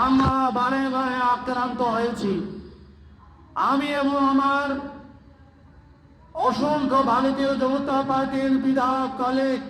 আমরা বারে বারে আক্রান্ত হয়েছি। আমি এবং আমার অসংখ্য ভারতীয় জনতা পার্টির বিধায়ক কলিগ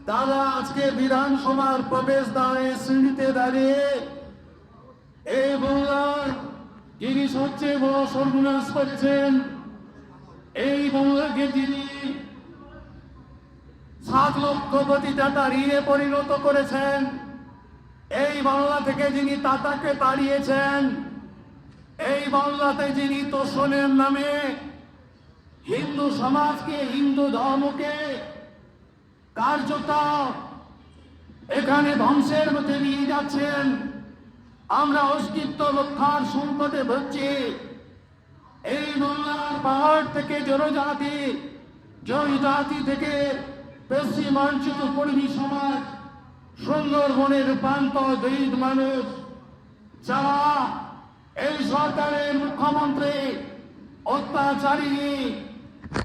তারা আজকে বিধানসভার প্রবেশদ্বারে সিঁড়িতে দাঁড়িয়ে এই বাংলার যিনি সবচেয়ে বড় সর্বনাশ করেছেন, এই বাংলাকে যিনি 7 লক্ষ কোটি টাকা ঋণে পরিণত করেছেন, এই বাংলা থেকে যিনি তাতাকে তাড়িয়েছেন, এই বাংলাতে যিনি তোষণের নামে হিন্দু সমাজকে, হিন্দু ধর্মকে কার্যত এখানে ধ্বংসের মধ্যে নিয়ে যাচ্ছেন, আমরা অস্তিত্ব রক্ষার সংকটে ভুগছি। এই বাংলার পাহাড় থেকে জনজাতি থেকে পশ্চিমাঞ্চল কর্মী সমাজ, সুন্দরবনের প্রান্ত দলিত মানুষ যারা এই সরকারের মুখ্যমন্ত্রী অত্যাচারী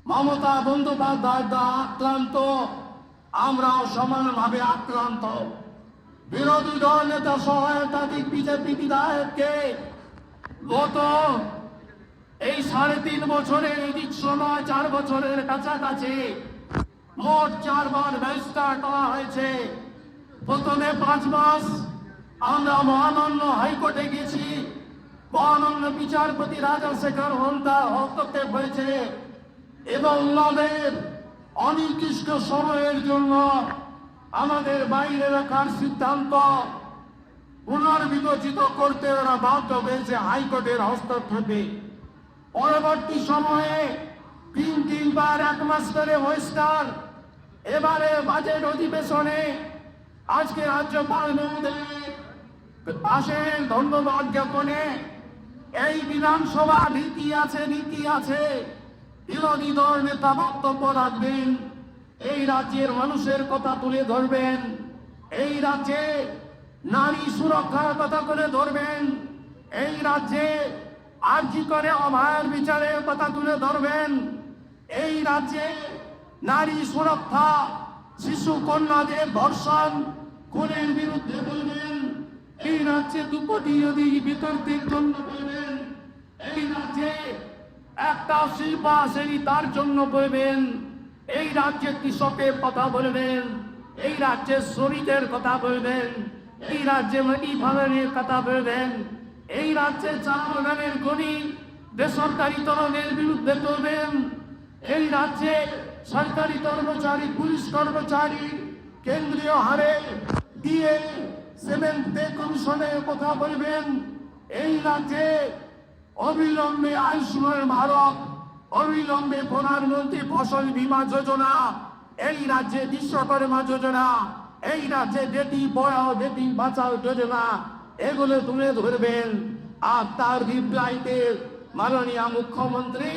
মমতা বন্দ্যোপাধ্যায় দ্বারা আক্রান্ত, আমরাও সমানভাবে আক্রান্ত। বিরোধী দল নেতা সহায়তাধিক বিজেপি বিধায়ককে গত এই 3.5 বছরের এদিক সময় 4 বছরের কাছাকাছি মোট 4 বার বহিষ্কার করা হয়েছে। প্রথমে 5 মাস আমরা মহামান্য হাইকোর্টে গেছি, মহামান্য বিচারপতি রাজাশেখর হলদার হস্তক্ষেপ হয়েছে এবং ওনাদের অনির্দিষ্ট সময়ের জন্য আমাদের বাইরে রাখার সিদ্ধান্ত পুনর্বিবেচিত করতে ওরা বাধ্য হয়েছে হাইকোর্টের হস্তক্ষেপে। পরবর্তী সময়ে 3বার 1 মাস ধরে বহিষ্কার। এবারে বাজেট অধিবেশনে আজকে রাজ্যপাল মহোদয় আসেন ধন্যবাদ জ্ঞাপনে। এই বিধানসভা নীতি আছে, বিরোধী দল নেতা বক্তব্য রাখবেন, এই রাজ্যের মানুষের কথা তুলে ধরবেন, এই রাজ্যে নারী সুরক্ষার কথা তুলে ধরবেন, এই রাজ্যে আর্জি করে অভয়ের বিচারের কথা তুলে ধরবেন, এই রাজ্যে নারী সুরক্ষা, শিশু কন্যাদের ধর্ষণ খুনের বিরুদ্ধে বলবেন, এই রাজ্যে 2 কোটি বিতর্কের জন্য বলবেন, এই রাজ্যে একটা শিল্প আসেনি তার জন্য বলবেন, এই রাজ্যে কৃষকের কথা বলবেন, এই রাজ্যে শ্রমিকের কথা বলবেন, এই রাজ্যে মাটি ভাঙনের কথা বলবেন, এই রাজ্যে চা বাগানের গরিব বেসরকারি তরুণের বিরুদ্ধে করবেন, এই রাজ্যে সরকারি কর্মচারী, পুলিশ কর্মচারী কেন্দ্রীয় হারে দিয়ে সিমেন্ট পে কমিশনের কথা বলবেন, এই রাজ্যে অবিলম্বে আয়ুষ্মান ভারত, অবিলম্বে প্রধানমন্ত্রী ফসল বীমা যোজনা, এই রাজ্যে বিশ্বকর্মা যোজনা, এই রাজ্যে বেটি পড়াও বেটি বাঁচাও যোজনা, এগুলো তুলে ধরবেন। আর তার বিপ্লবীতে মাননীয় মুখ্যমন্ত্রী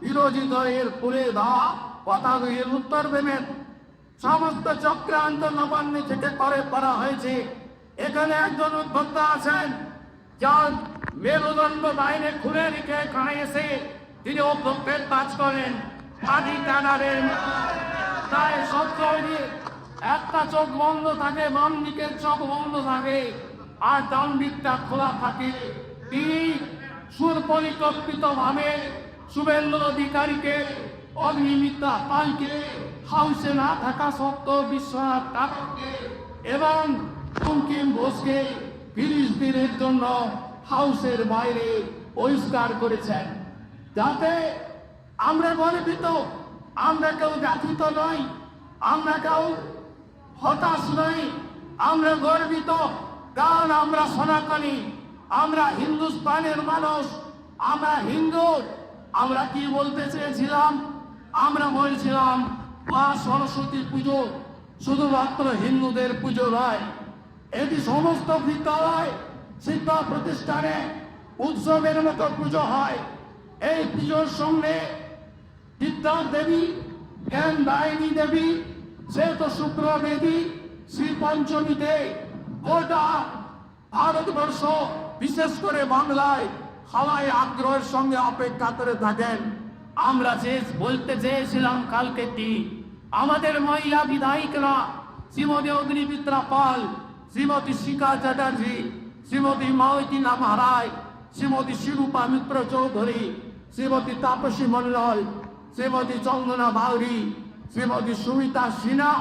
বিরোধী দলের পুরে দেওয়া কথাগুলির উত্তর দেবেন। সমস্ত চক্রান্ত নবান্ন থেকে করা হয়েছে। এখানে একজন উদ্যোক্তা আছেন যার মেরুদণ্ড বাইরে খুলে রেখে এখানে এসে তিনি অধ্যক্ষের কাজ করেন। আদি টানারের তাই সবসময় একটা চোখ বন্ধ থাকে, বাম দিকের চোখ বন্ধ থাকে আর ডান দিকটা খোলা থাকে। তিনি সুপরিকল্পিত ভাবে শুভেন্দু অধিকারীকে, অগ্নিমিত্রা পালকে, হাউসে না থাকা সত্ত্বেও বিশ্বনাথ ঠাকুরকে এবং বঙ্কিম ঘোষকে 30 দিনের জন্য হাউসের বাইরে বহিষ্কার করেছেন। যাতে আমরা গর্বিত, আমরা কেউ ব্যথিত নই, আমরা কেউ হতাশ নই, আমরা গর্বিত, কারণ আমরা সনাতনী, আমরা হিন্দুস্তানের মানুষ, আমরা হিন্দু। আমরা কি বলতে চেয়েছিলাম? আমরা বলছিলাম মা সরস্বতী পুজো শুধুমাত্র হিন্দুদের পুজো নয়, এটি সমস্ত বিদ্যালয়, শিক্ষা প্রতিষ্ঠানে উৎসবের মতো পুজো হয়। এই পুজোর সঙ্গে বিদ্যা দেবী, জ্ঞান দায়িনী দেবী, শ্বেত শুক্র দেবী, শ্রী পঞ্চমীতে গোটা ভারতবর্ষ, বিশেষ করে বাংলায় সবাই আগ্রহের সঙ্গে অপেক্ষা করে থাকেন। আমরা বলতে চেয়েছিলাম কালকে কি আমাদের মহিলা বিধায়িকরা শ্রীমতী অগ্নিমিত্রা পাল, শ্রীমতী শিখা চ্যাটার্জি, শ্রীমতী মাওইতিনা মহারায়, শ্রীমতী শিরূপা মিত্র চৌধুরী, শ্রীমতী তাপসী মন্ডল, শ্রীমতী চন্দনা বাউরি, শ্রীমতী সুমিতা সিনহা,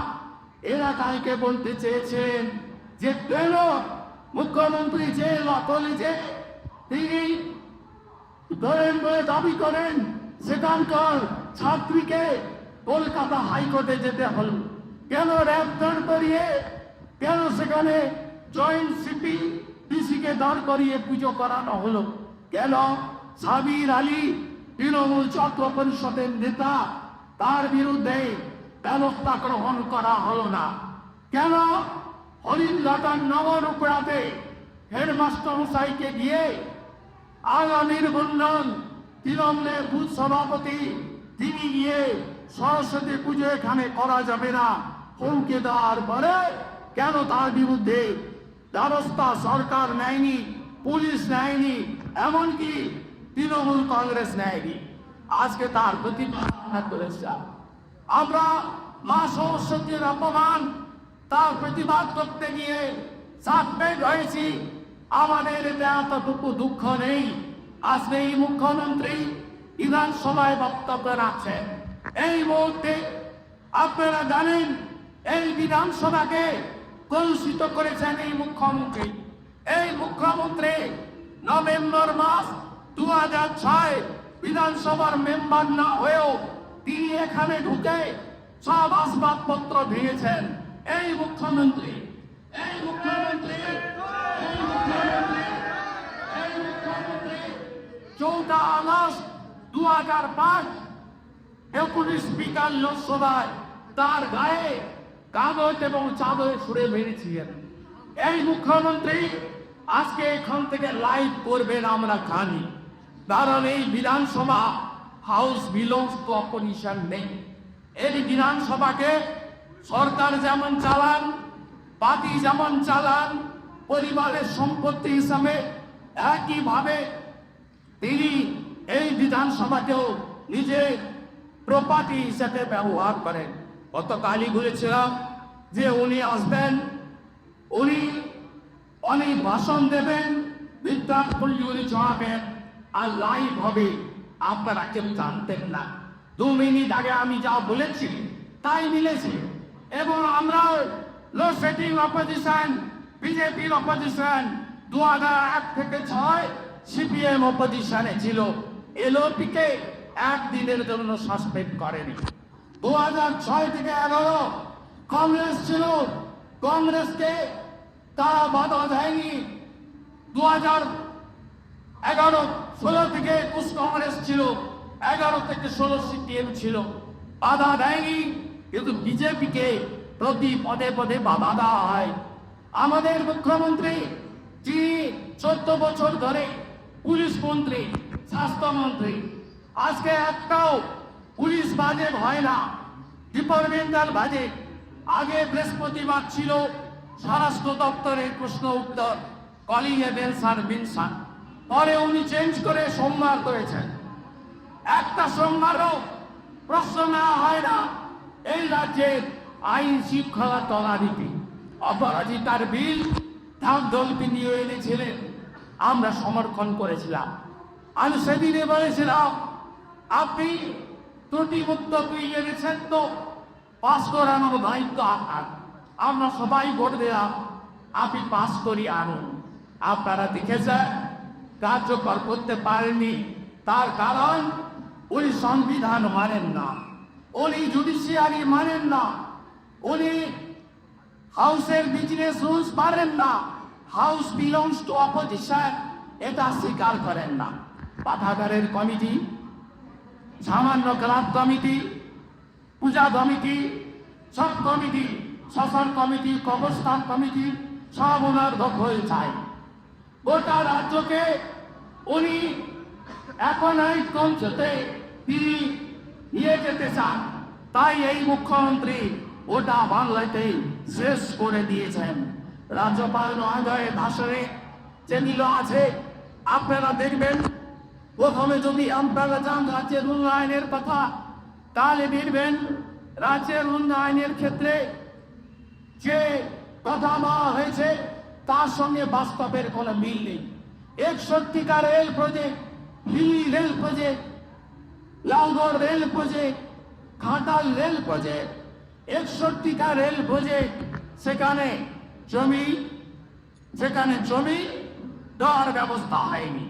এরা তাইকে বলতে চেয়েছেন যে কেন মুখ্যমন্ত্রী যে কলেজে তিনি ধরেন বলে দাবি করেন সেখানকার ছাত্রীকে কলকাতা হাইকোর্টে যেতে হল, কেন র্যাব করিয়ে, কেন সেখানে জয়েন্ট সিপি ডিসিকে দাঁড় করিয়ে পুজো করানো হলো, কেন সাবির আলী তৃণমূল ছাত্র পরিষদের নেতা তার বিরুদ্ধে ব্যবস্থা গ্রহণ করা হলো না, কেন হরিণঘাটার নবরূপড়াতে হেডমাস্টার মশাইকে গিয়ে আগামীর বন্ধন তৃণমূলের বুথ সভাপতি তিনি গিয়ে সরস্বতী পুজো এখানে করা যাবে না হুমকি দেওয়ার পরে কেন তার বিরুদ্ধে ব্যবস্থা সরকার নেয়নি, পুলিশ নেয়নি, এমনকি তৃণমূল কংগ্রেস নেয়নি। আজকে তার প্রতিবাদ করেছে। আমরা মা সরস্বতীর অপমান তার প্রতিবাদ করতে গিয়ে সাসপেন্ড হয়েছি। আমাদের এতটুকু দুঃখ নেই। আজকে এই মুখ্যমন্ত্রী বিধানসভায় বক্তব্য রাখছেন। এই মুহূর্তে আপনারা জানেন এই বিধানসভাকে কলুষিত করেছেন এই মুখ্যমন্ত্রী। এই মুখ্যমন্ত্রী নভেম্বর মাস 2006 বিধানসভার মেম্বার না হয়েও তিনি এখানে ঢুকে সব আসবাবপত্র ভেঙেছেন। এই মুখ্যমন্ত্রী, এই মুখ্যমন্ত্রী, এই মুখ্যমন্ত্রী, এই মুখ্যমন্ত্রী 14 আগস্ট 2005 19 বিকাল লোকসভায় তার গায়ে কাগজ এবং চাদরে ছুড়ে মেরেছিলেন। এই মুখ্যমন্ত্রী আজকে এখান থেকে লাইভ করবেন আমরা জানি, কারণ এই বিধানসভা হাউস বিলংস টু অপোজিশন নেই। এই বিধানসভাকে সরকার যেমন চালান, পার্টি যেমন চালান, পরিবারের সম্পত্তি হিসাবে একইভাবে তিনি এই বিধানসভাকেও নিজের প্রপার্টি হিসেবে ব্যবহার করেন। গতকালই বলেছিলাম যে উনি আসবেন, উনি অনেক ভাষণ দেবেন, বিদ্যাপল্লী উনি চড়াবেন আর লাইভ হবে, আপনারা কেউ জানতেন না। 2 মিনিট আগে আমি যা বলেছি তাই মিলেছে। এবং আমরা লোডশেডিং অপোজিশন, বিজেপির অপোজিশন 2001 থেকে 6 সিপিএম অপোজিশনে ছিল। এলওপিকে একদিনের জন্য সাসপেন্ড করেনি। 2006 থেকে 11 কংগ্রেস ছিল, কংগ্রেসকে তারা বাধা দেয়নি। 2011-16 থেকে 21 কংগ্রেস ছিল, 11 থেকে 16 সিপিএম ছিল, বাধা দেয়নি। কিন্তু বিজেপিকে প্রতি পদে পদে বাধা দেওয়া হয়। আমাদের মুখ্যমন্ত্রী যিনি 14 বছর ধরে পুলিশ মন্ত্রী, স্বাস্থ্যমন্ত্রী, আজকে একটাও পুলিশ বাজেট হয় না, ডিপার্টমেন্টাল বাজেট। আগে বৃহস্পতিবার ছিল স্বরাষ্ট্র দপ্তরের প্রশ্ন উত্তর, কলিং এভেন্সার বিনসান, পরে উনি চেঞ্জ করে সোমবার করেছেন। একটা সোমবারও প্রশ্ন নেওয়া হয় না। এই রাজ্যের আইন শৃঙ্খলা তদারকি অপরাজিতার বিল ঢাকঢোল নিয়ে এনেছিলেন, আমরা সমর্থন করেছিলাম। আমি সেদিনে বলেছিলাম আপনি ত্রুটিমুক্ত বিল এনেছেন তো পাস করানোর দায়িত্ব আপনার, আমরা সবাই ভোট দিলাম, আপনি পাস করি আনুন। আপনারা দেখেছেন কার্যকর করতে পারেননি। তার কারণ উনি সংবিধান মানেন না, উনি জুডিশিয়ারি মানেন না, উনি হাউসের বিজনেস রুলস মানেন না। হাউস বিলংস টু অপোজিশন, এটা স্বীকার করেন না। পাঠাগারের কমিটি, সামান্য ক্লাব কমিটি, পূজা কমিটি, সব কমিটি, শাসন কমিটি, কবরস্থান কমিটি সব ওনার দখল চাই। গোটা রাজ্যকে উনি এখন এই কমতে তিনি নিয়ে যেতে চান। তাই এই মুখ্যমন্ত্রী ওটা বাংলাতেই শেষ করে দিয়েছেন। রাজ্যপাল মহোদয়ের ভাষণে যেগুলো আছে আপনারা দেখবেন। প্রথমে যদি আপনারা যান রাজ্যের উন্নয়নের কথা, তাহলে দেখবেন রাজ্যের উন্নয়নের ক্ষেত্রে যে কথা বলা হয়েছে তার সঙ্গে বাস্তবের কোনো মিল নেই। 61টা rail project, Hili rail project, Lalgarh rail project, Ghatal rail project, 61টা রেল প্রজেক্ট, সেখানে জমি দেওয়ার ব্যবস্থা হয়নি।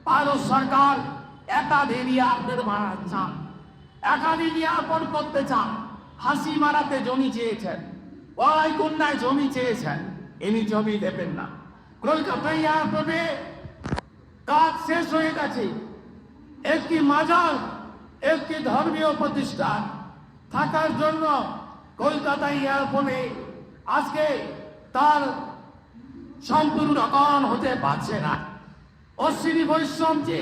ভারত সরকার একাধিক এয়ারপোর্ট বানাতে চান, একাধিক এয়ারপোর্ট করতে চান। হাসিমারাতে জমি চেয়েছেন, ওয়ালাইকুন্নায় জমি চেয়েছেন, ইনি জমি দেবেন না। কলকাতা এয়ারপোর্টে কাজ শেষ হয়ে গেছে। একটি মাজার, একটি ধর্মীয় প্রতিষ্ঠান থাকার জন্য কলকাতা এয়ারপোর্টে আজকে তার সম্পূর্ণকরণ হতে পারছে না। অশ্বিনী বৈষ্ণব যে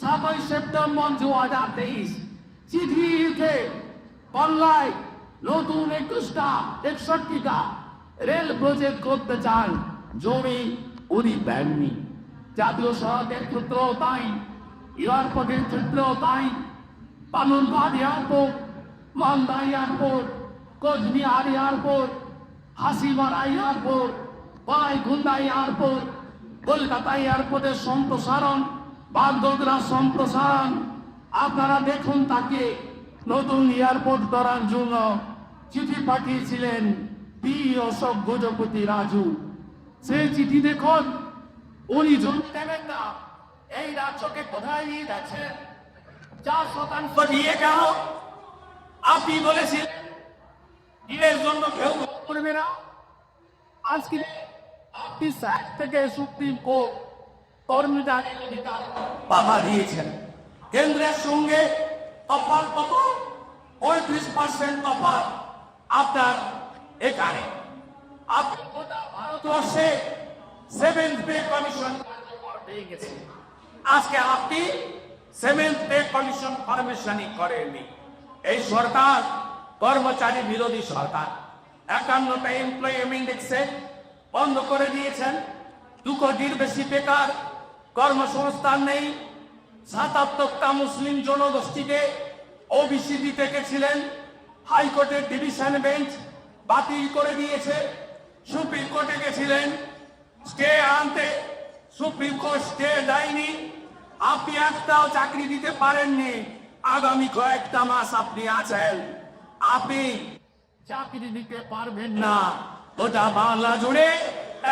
7ই সেপ্টেম্বর 2023 চিঠি লিখে বাংলায় নতুন 61টা রেল প্রজেক্ট করতে চান, জমি উনি দেননি। জাতীয় সড়কের ক্ষেত্রেও তাই, এয়ারপোর্টের ক্ষেত্রেও তাই। বানুরবাদ airport, Malda airport, Cooch Behar airport, Hasimara airport, পাইগুন্দা এয়ারপোর্ট, কলকাতা এয়ারপোর্টের সম্প্রসারণ, বাগডোগরা সম্প্রসারণ। আপনারা দেখুন, তাকে নতুন এয়ারপোর্ট করার জন্য চিঠি পাঠিয়েছিলেন পি অশোক গজপতি রাজু। সেই চিঠি দেখুন, উনি জমি দেবেন না। এই রাজ্যকে কোথায় নিয়ে যাচ্ছেন? 4% দিয়ে গেল। আপনি বলেছিলেন এর জন্য কেউ করবে না। আজকে আপনি সাইড থেকে সুপ্রিম কোর্ট কর্মীদের বাধা দিয়েছেন। কেন্দ্রের সঙ্গে তফাৎ কত? 35% তফাৎ আপনার এখানে। আপনি গোটা ভারতবর্ষে 7th পে কমিশন পেয়ে গেছে। আজকে আপনি 7th পে কমিশন ফরমেশনই করেননি। এই সরকার কর্মচারী বিরোধী সরকার। 51টা এমপ্লয়মেন্ট এক্সেট বন্ধ করে দিয়েছেন। 2 কোটির বেশি বেকার, কর্মসংস্থান নেই। 77টা মুসলিম জনগোষ্ঠীকে ওবিসি দিতে গেছিলেন, হাইকোর্টের ডিভিশন বেঞ্চ বাতিল করে দিয়েছে। সুপ্রিম কোর্টে গেছিলেন স্টে আনতে, সুপ্রিম কোর্ট স্টে দেয়নি। আপনি একটাও চাকরি দিতে পারেননি। আগামী কয়েকটা মাস আপনি আছেন, আপনি চাকরি দিতে পারবেন না। ওটা বাংলা জুড়ে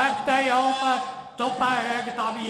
একটাই আমার তোপা এক দাবি।